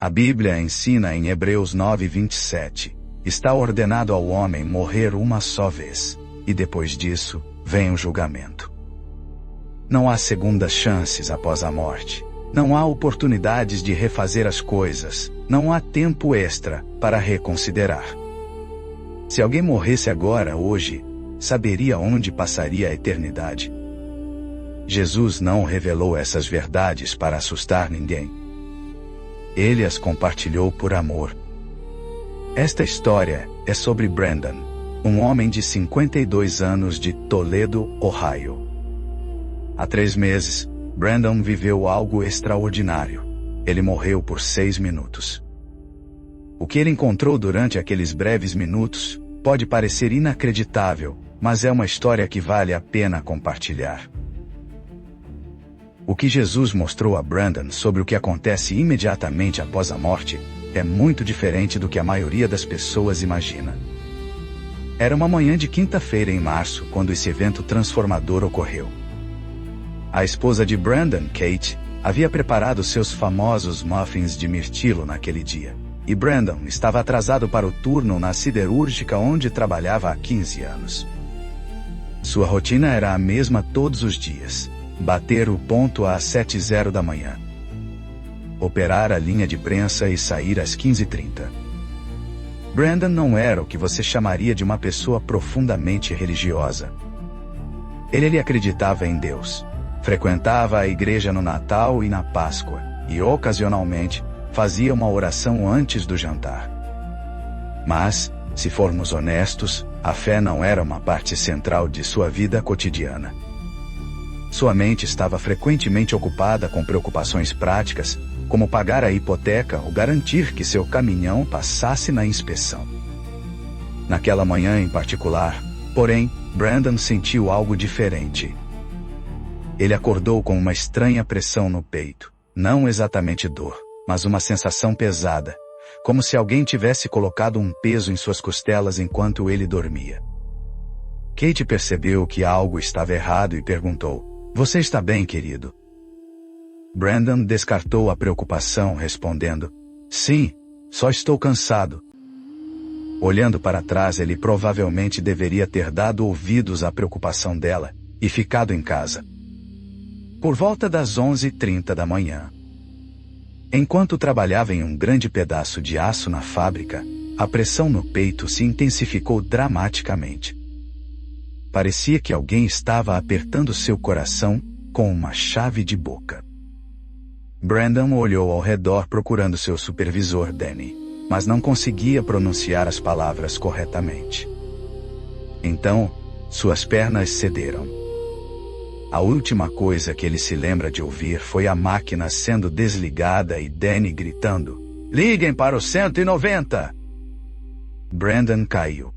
A Bíblia ensina em Hebreus 9:27, está ordenado ao homem morrer uma só vez, e depois disso, vem o julgamento. Não há segundas chances após a morte. Não há oportunidades de refazer as coisas. Não há tempo extra para reconsiderar. Se alguém morresse agora, hoje, saberia onde passaria a eternidade. Jesus não revelou essas verdades para assustar ninguém. Ele as compartilhou por amor. Esta história é sobre Brandon, um homem de 52 anos de Toledo, Ohio. Há 3 meses, Brandon viveu algo extraordinário. Ele morreu por 6 minutos. O que ele encontrou durante aqueles breves minutos pode parecer inacreditável, mas é uma história que vale a pena compartilhar. O que Jesus mostrou a Brandon sobre o que acontece imediatamente após a morte é muito diferente do que a maioria das pessoas imagina. Era uma manhã de quinta-feira em março quando esse evento transformador ocorreu. A esposa de Brandon, Kate, havia preparado seus famosos muffins de mirtilo naquele dia, e Brandon estava atrasado para o turno na siderúrgica onde trabalhava há 15 anos. Sua rotina era a mesma todos os dias: bater o ponto às 7h da manhã, operar a linha de prensa e sair às 15h30. Brandon não era o que você chamaria de uma pessoa profundamente religiosa. Ele acreditava em Deus, frequentava a igreja no Natal e na Páscoa, e ocasionalmente fazia uma oração antes do jantar. Mas, se formos honestos, a fé não era uma parte central de sua vida cotidiana. Sua mente estava frequentemente ocupada com preocupações práticas, como pagar a hipoteca ou garantir que seu caminhão passasse na inspeção. Naquela manhã em particular, porém, Brandon sentiu algo diferente. Ele acordou com uma estranha pressão no peito, não exatamente dor, mas uma sensação pesada, como se alguém tivesse colocado um peso em suas costelas enquanto ele dormia. Kate percebeu que algo estava errado e perguntou: "Você está bem, querido?" Brandon descartou a preocupação, respondendo: "Sim, só estou cansado." Olhando para trás, ele provavelmente deveria ter dado ouvidos à preocupação dela e ficado em casa. Por volta das 11h30 da manhã. Enquanto trabalhava em um grande pedaço de aço na fábrica, a pressão no peito se intensificou dramaticamente. Parecia que alguém estava apertando seu coração com uma chave de boca. Brandon olhou ao redor procurando seu supervisor, Danny, mas não conseguia pronunciar as palavras corretamente. Então, suas pernas cederam. A última coisa que ele se lembra de ouvir foi a máquina sendo desligada e Danny gritando: "Liguem para o 190!" Brandon caiu.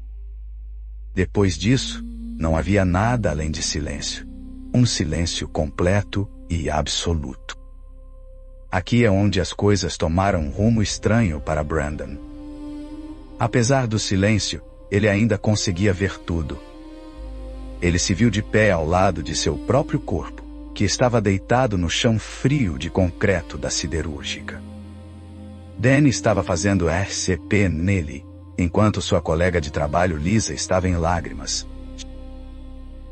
Depois disso, não havia nada além de silêncio. Um silêncio completo e absoluto. Aqui é onde as coisas tomaram um rumo estranho para Brandon. Apesar do silêncio, ele ainda conseguia ver tudo. Ele se viu de pé ao lado de seu próprio corpo, que estava deitado no chão frio de concreto da siderúrgica. Danny estava fazendo RCP nele, enquanto sua colega de trabalho Lisa estava em lágrimas.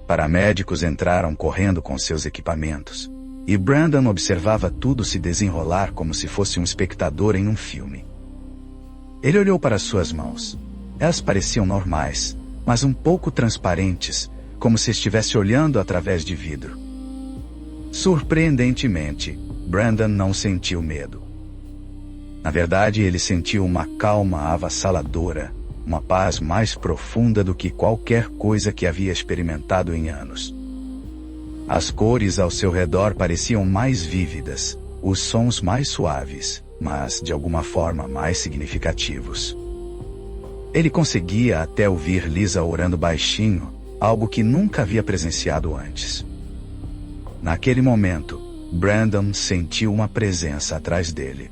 Paramédicos entraram correndo com seus equipamentos, e Brandon observava tudo se desenrolar como se fosse um espectador em um filme. Ele olhou para suas mãos. Elas pareciam normais, mas um pouco transparentes, como se estivesse olhando através de vidro. Surpreendentemente, Brandon não sentiu medo. Na verdade, ele sentiu uma calma avassaladora, uma paz mais profunda do que qualquer coisa que havia experimentado em anos. As cores ao seu redor pareciam mais vívidas, os sons mais suaves, mas, de alguma forma, mais significativos. Ele conseguia até ouvir Lisa orando baixinho, algo que nunca havia presenciado antes. Naquele momento, Brandon sentiu uma presença atrás dele.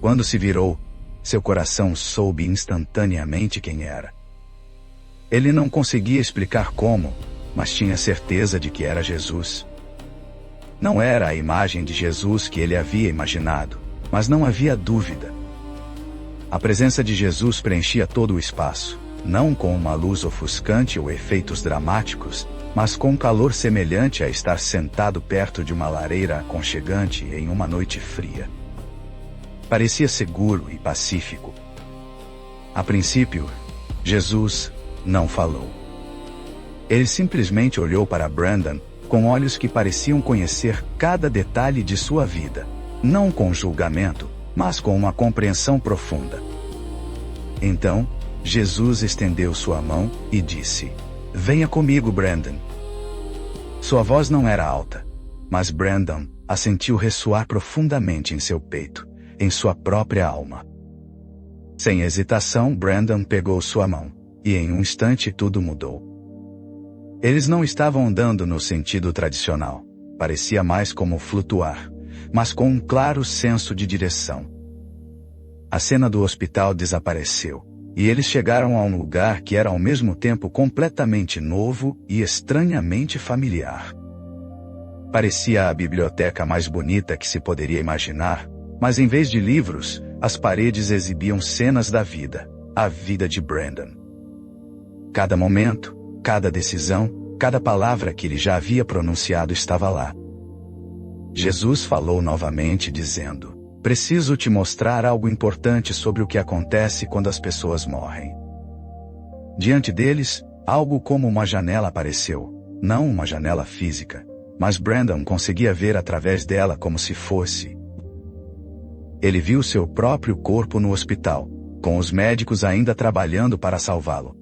Quando se virou, seu coração soube instantaneamente quem era. Ele não conseguia explicar como, mas tinha certeza de que era Jesus. Não era a imagem de Jesus que ele havia imaginado, mas não havia dúvida. A presença de Jesus preenchia todo o espaço, não com uma luz ofuscante ou efeitos dramáticos, mas com um calor semelhante a estar sentado perto de uma lareira aconchegante em uma noite fria. Parecia seguro e pacífico. A princípio, Jesus não falou. Ele simplesmente olhou para Brandon com olhos que pareciam conhecer cada detalhe de sua vida, não com julgamento, mas com uma compreensão profunda. Então, Jesus estendeu sua mão e disse: "Venha comigo, Brandon." Sua voz não era alta, mas Brandon a sentiu ressoar profundamente em seu peito, em sua própria alma. Sem hesitação, Brandon pegou sua mão, e em um instante tudo mudou. Eles não estavam andando no sentido tradicional, parecia mais como flutuar, mas com um claro senso de direção. A cena do hospital desapareceu, e eles chegaram a um lugar que era ao mesmo tempo completamente novo e estranhamente familiar. Parecia a biblioteca mais bonita que se poderia imaginar, mas em vez de livros, as paredes exibiam cenas da vida, a vida de Brandon. Cada momento, cada decisão, cada palavra que ele já havia pronunciado estava lá. Jesus falou novamente dizendo: "Preciso te mostrar algo importante sobre o que acontece quando as pessoas morrem." Diante deles, algo como uma janela apareceu, não uma janela física, mas Brandon conseguia ver através dela como se fosse. Ele viu seu próprio corpo no hospital, com os médicos ainda trabalhando para salvá-lo.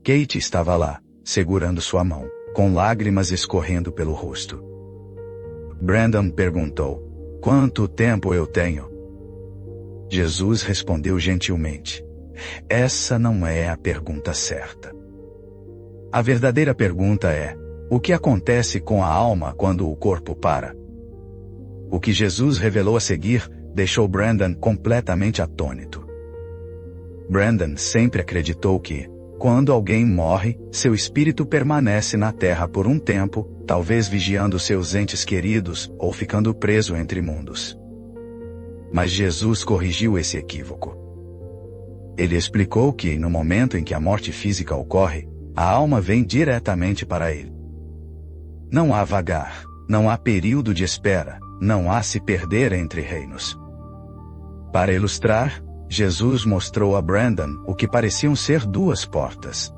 Kate estava lá, segurando sua mão, com lágrimas escorrendo pelo rosto. Brandon perguntou: "Quanto tempo eu tenho?" Jesus respondeu gentilmente: "Essa não é a pergunta certa. A verdadeira pergunta é: o que acontece com a alma quando o corpo para?" O que Jesus revelou a seguir deixou Brandon completamente atônito. Brandon sempre acreditou que, quando alguém morre, seu espírito permanece na terra por um tempo, talvez vigiando seus entes queridos ou ficando preso entre mundos. Mas Jesus corrigiu esse equívoco. Ele explicou que, no momento em que a morte física ocorre, a alma vem diretamente para ele. Não há vagar, não há período de espera, não há se perder entre reinos. Para ilustrar, Jesus mostrou a Brandon o que pareciam ser duas portas.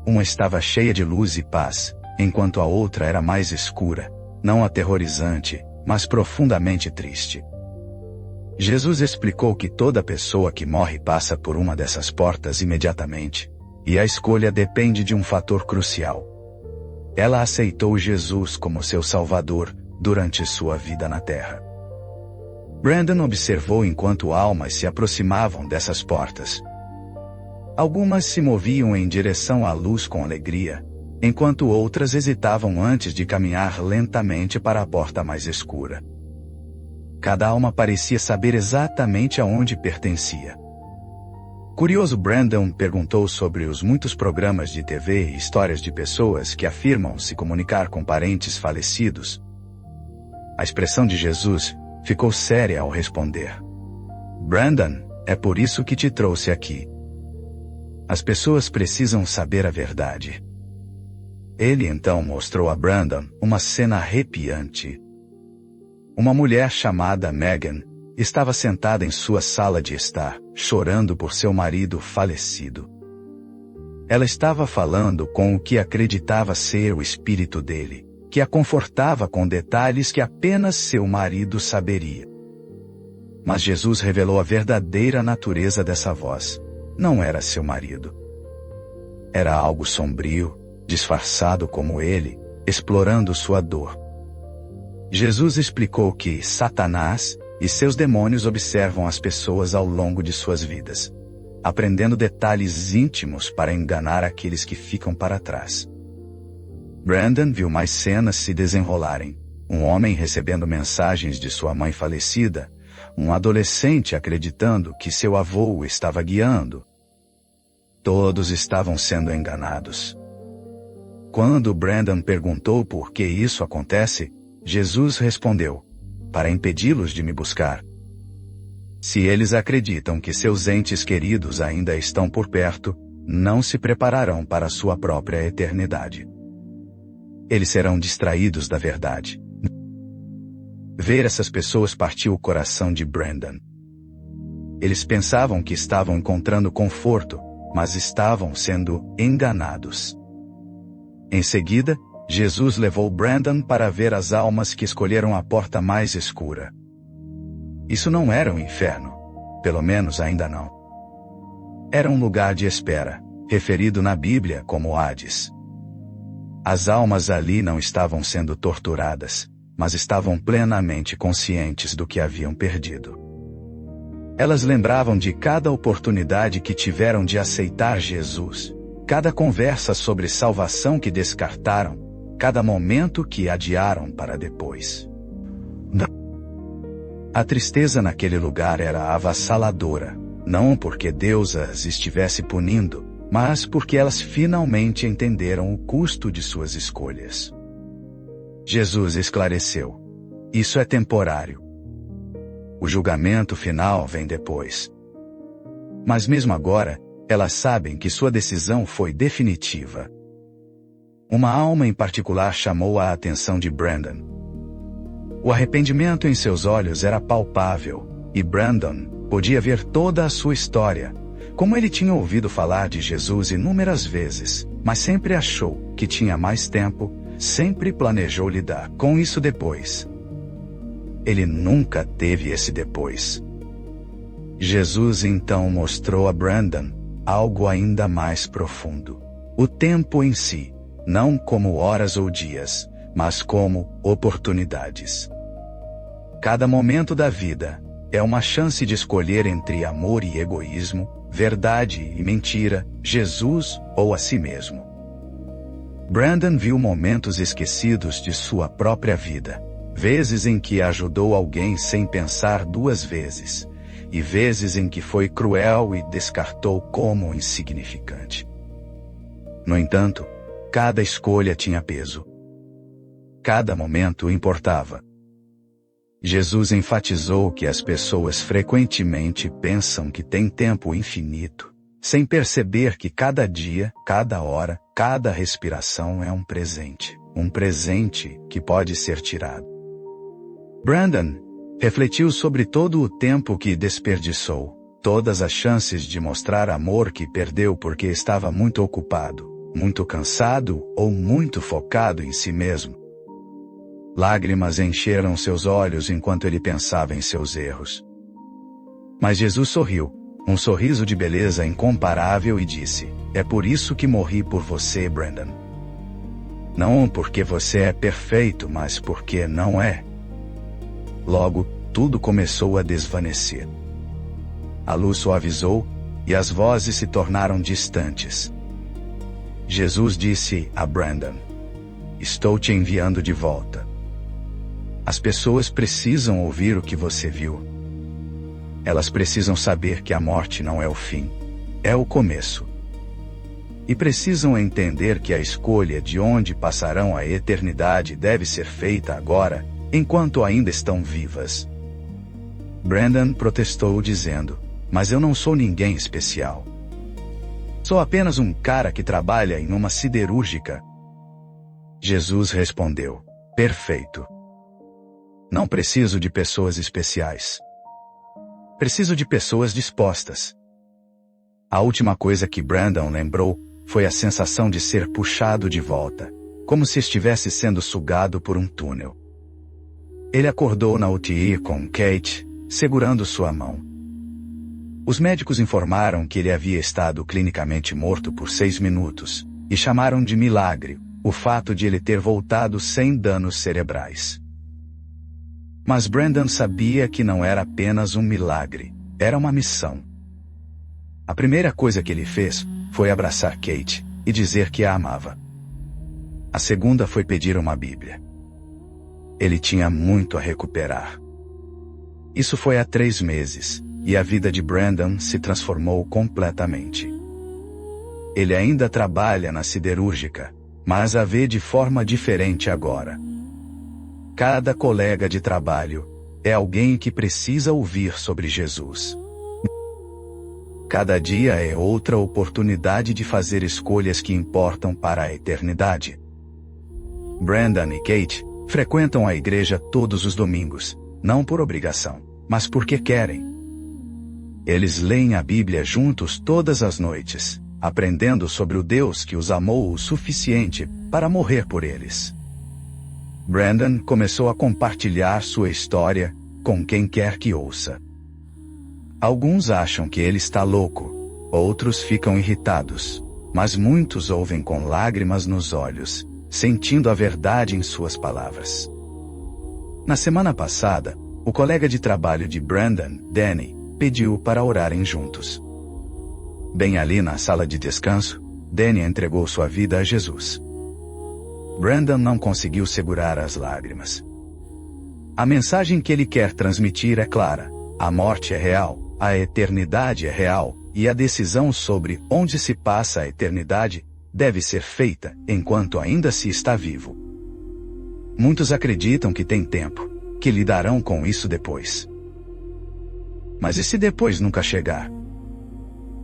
Uma estava cheia de luz e paz, enquanto a outra era mais escura, não aterrorizante, mas profundamente triste. Jesus explicou que toda pessoa que morre passa por uma dessas portas imediatamente, e a escolha depende de um fator crucial. Ela aceitou Jesus como seu Salvador durante sua vida na Terra. Brandon observou enquanto almas se aproximavam dessas portas. Algumas se moviam em direção à luz com alegria, enquanto outras hesitavam antes de caminhar lentamente para a porta mais escura. Cada alma parecia saber exatamente aonde pertencia. Curioso, Brandon perguntou sobre os muitos programas de TV e histórias de pessoas que afirmam se comunicar com parentes falecidos. A expressão de Jesus ficou séria ao responder: "Brandon, é por isso que te trouxe aqui. As pessoas precisam saber a verdade." Ele então mostrou a Brandon uma cena arrepiante. Uma mulher chamada Megan estava sentada em sua sala de estar, chorando por seu marido falecido. Ela estava falando com o que acreditava ser o espírito dele, que a confortava com detalhes que apenas seu marido saberia. Mas Jesus revelou a verdadeira natureza dessa voz. Não era seu marido. Era algo sombrio, disfarçado como ele, explorando sua dor. Jesus explicou que Satanás e seus demônios observam as pessoas ao longo de suas vidas, aprendendo detalhes íntimos para enganar aqueles que ficam para trás. Brandon viu mais cenas se desenrolarem. Um homem recebendo mensagens de sua mãe falecida, um adolescente acreditando que seu avô o estava guiando. Todos estavam sendo enganados. Quando Brandon perguntou por que isso acontece, Jesus respondeu: para impedi-los de me buscar. Se eles acreditam que seus entes queridos ainda estão por perto, não se prepararão para sua própria eternidade. Eles serão distraídos da verdade. Ver essas pessoas partiu o coração de Brandon. Eles pensavam que estavam encontrando conforto, mas estavam sendo enganados. Em seguida, Jesus levou Brandon para ver as almas que escolheram a porta mais escura. Isso não era um inferno, pelo menos ainda não. Era um lugar de espera, referido na Bíblia como Hades. As almas ali não estavam sendo torturadas, mas estavam plenamente conscientes do que haviam perdido. Elas lembravam de cada oportunidade que tiveram de aceitar Jesus, cada conversa sobre salvação que descartaram, cada momento que adiaram para depois. A tristeza naquele lugar era avassaladora, não porque Deus as estivesse punindo, mas porque elas finalmente entenderam o custo de suas escolhas. Jesus esclareceu: isso é temporário. O julgamento final vem depois. Mas mesmo agora, elas sabem que sua decisão foi definitiva. Uma alma em particular chamou a atenção de Brandon. O arrependimento em seus olhos era palpável, e Brandon podia ver toda a sua história, como ele tinha ouvido falar de Jesus inúmeras vezes, mas sempre achou que tinha mais tempo, sempre planejou lidar com isso depois. Ele nunca teve esse depois. Jesus então mostrou a Brandon algo ainda mais profundo. O tempo em si, não como horas ou dias, mas como oportunidades. Cada momento da vida é uma chance de escolher entre amor e egoísmo, verdade e mentira, Jesus ou a si mesmo. Brandon viu momentos esquecidos de sua própria vida, vezes em que ajudou alguém sem pensar duas vezes, e vezes em que foi cruel e descartou como insignificante. No entanto, cada escolha tinha peso. Cada momento importava. Jesus enfatizou que as pessoas frequentemente pensam que têm tempo infinito, sem perceber que cada dia, cada hora, cada respiração é um presente que pode ser tirado. Brandon refletiu sobre todo o tempo que desperdiçou, todas as chances de mostrar amor que perdeu porque estava muito ocupado, muito cansado ou muito focado em si mesmo. Lágrimas encheram seus olhos enquanto ele pensava em seus erros. Mas Jesus sorriu, um sorriso de beleza incomparável, e disse: é por isso que morri por você, Brandon. Não porque você é perfeito, mas porque não é. Logo, tudo começou a desvanecer. A luz suavizou, e as vozes se tornaram distantes. Jesus disse a Brandon: estou te enviando de volta. As pessoas precisam ouvir o que você viu. Elas precisam saber que a morte não é o fim, é o começo. E precisam entender que a escolha de onde passarão a eternidade deve ser feita agora, enquanto ainda estão vivas. Brandon protestou dizendo: mas eu não sou ninguém especial. Sou apenas um cara que trabalha em uma siderúrgica. Jesus respondeu: perfeito. Não preciso de pessoas especiais. Preciso de pessoas dispostas. A última coisa que Brandon lembrou foi a sensação de ser puxado de volta, como se estivesse sendo sugado por um túnel. Ele acordou na UTI com Kate, segurando sua mão. Os médicos informaram que ele havia estado clinicamente morto por 6 minutos, e chamaram de milagre o fato de ele ter voltado sem danos cerebrais. Mas Brandon sabia que não era apenas um milagre, era uma missão. A primeira coisa que ele fez foi abraçar Kate e dizer que a amava. A segunda foi pedir uma Bíblia. Ele tinha muito a recuperar. Isso foi há 3 meses, e a vida de Brandon se transformou completamente. Ele ainda trabalha na siderúrgica, mas a vê de forma diferente agora. Cada colega de trabalho, é alguém que precisa ouvir sobre Jesus. Cada dia é outra oportunidade de fazer escolhas que importam para a eternidade. Brandon e Kate frequentam a igreja todos os domingos, não por obrigação, mas porque querem. Eles leem a Bíblia juntos todas as noites, aprendendo sobre o Deus que os amou o suficiente para morrer por eles. Brandon começou a compartilhar sua história com quem quer que ouça. Alguns acham que ele está louco, outros ficam irritados, mas muitos ouvem com lágrimas nos olhos, sentindo a verdade em suas palavras. Na semana passada, o colega de trabalho de Brandon, Danny, pediu para orarem juntos. Bem ali na sala de descanso, Danny entregou sua vida a Jesus. Brandon não conseguiu segurar as lágrimas. A mensagem que ele quer transmitir é clara: a morte é real, a eternidade é real, e a decisão sobre onde se passa a eternidade deve ser feita enquanto ainda se está vivo. Muitos acreditam que tem tempo, que lidarão com isso depois. Mas e se depois nunca chegar?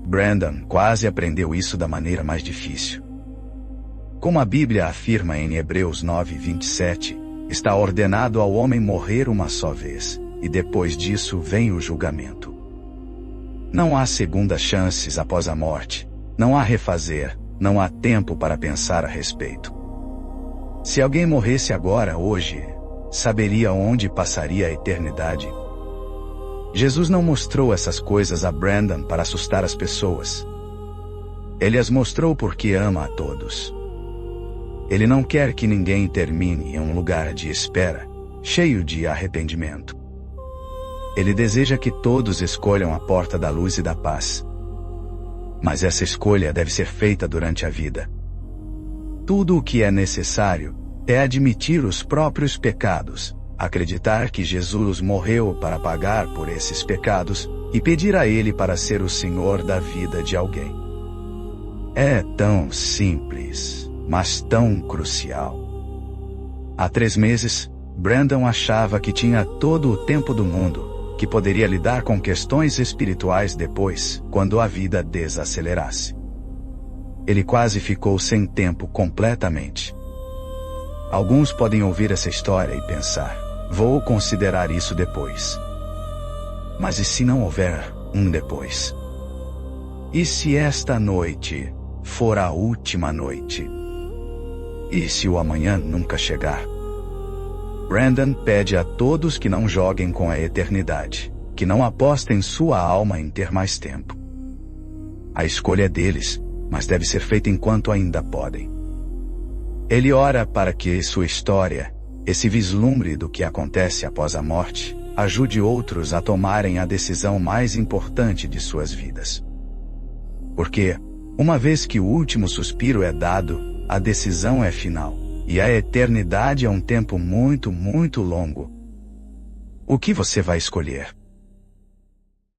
Brandon quase aprendeu isso da maneira mais difícil. Como a Bíblia afirma em Hebreus 9:27, está ordenado ao homem morrer uma só vez, e depois disso vem o julgamento. Não há segundas chances após a morte, não há refazer, não há tempo para pensar a respeito. Se alguém morresse agora, hoje, saberia onde passaria a eternidade. Jesus não mostrou essas coisas a Brandon para assustar as pessoas. Ele as mostrou porque ama a todos. Ele não quer que ninguém termine em um lugar de espera, cheio de arrependimento. Ele deseja que todos escolham a porta da luz e da paz. Mas essa escolha deve ser feita durante a vida. Tudo o que é necessário é admitir os próprios pecados, acreditar que Jesus morreu para pagar por esses pecados e pedir a Ele para ser o Senhor da vida de alguém. É tão simples, mas tão crucial. Há 3 meses, Brandon achava que tinha todo o tempo do mundo, que poderia lidar com questões espirituais depois, quando a vida desacelerasse. Ele quase ficou sem tempo completamente. Alguns podem ouvir essa história e pensar: vou considerar isso depois. Mas e se não houver um depois? E se esta noite for a última noite? E se o amanhã nunca chegar? Brandon pede a todos que não joguem com a eternidade, que não apostem sua alma em ter mais tempo. A escolha é deles, mas deve ser feita enquanto ainda podem. Ele ora para que sua história, esse vislumbre do que acontece após a morte, ajude outros a tomarem a decisão mais importante de suas vidas. Porque, uma vez que o último suspiro é dado, a decisão é final, e a eternidade é um tempo muito, muito longo. O que você vai escolher?